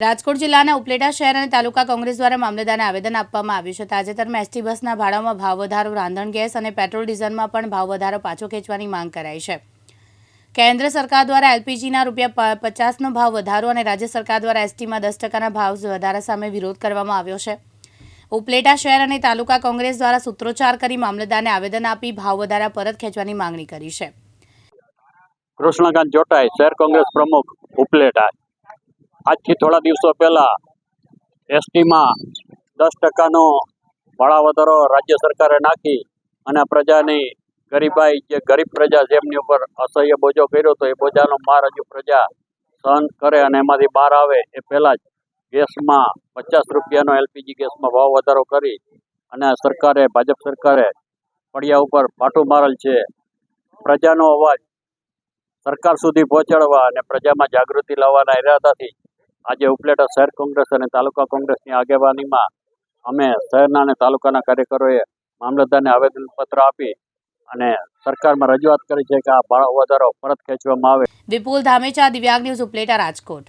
રાજકોટ જિલ્લાના ઉપલેટા શહેર અને તાલુકા કોંગ્રેસ દ્વારા મામલતદારને આવેદન આપવામાં આવ્યું છે. તાજેતરમાં એસટી બસના ભાડામાં ભાવ વધારો, રાંધણ ગેસ અને પેટ્રોલ ડીઝલમાં પણ ભાવ વધારો પાછો ખેંચવાની માંગ કરાઈ છે. કેન્દ્ર સરકાર દ્વારા એલપીજીના ₹50નો ભાવ વધારો અને રાજ્ય સરકાર દ્વારા એસટીમાં 10%ના ભાવ વધારા સામે વિરોધ કરવામાં આવ્યો છે. ઉપલેટા શહેર અને તાલુકા કોંગ્રેસ દ્વારા સૂત્રોચ્ચાર કરી મામલતદારને આવેદન આપી ભાવ વધારા પરત ખેંચવાની માંગણી કરી છે. કૃષ્ણકાંત જોટાઈ, શહેર કોંગ્રેસ પ્રમુખ, ઉપલેટા. આજથી થોડા દિવસો પહેલા એસટીમાં 10%નો ભાડા વધારો રાજ્ય સરકારે નાખી અને પ્રજાની ગરીબાઈ, જે ગરીબ પ્રજા જેમની ઉપર અસહ્ય બોજો કર્યો હતો, એ બોજાનો માર હજુ પ્રજા સહન કરે અને એમાંથી બહાર આવે એ પહેલાં જ ગેસમાં ₹50નો એલપીજી ગેસમાં ભાવ વધારો કરી અને સરકારે, ભાજપ સરકારે ફળિયા ઉપર પાટું મારેલ છે. પ્રજાનો અવાજ સરકાર સુધી પહોંચાડવા અને પ્રજામાં જાગૃતિ લાવવાના ઈરાદાથી આજે ઉપલેટા શહેર કોંગ્રેસ અને તાલુકા કોંગ્રેસની આગેવાનીમાં અમે શહેરના અને તાલુકાના કાર્યકરોએ મામલતદારને આવેદનપત્ર આપી અને સરકારમાં રજૂઆત કરી છે કે આ ભાવ વધારો પરત ખેંચવામાં આવે. વિપુલ ધામેચા, દિવ્યાંગ ન્યૂઝ, ઉપલેટા, રાજકોટ.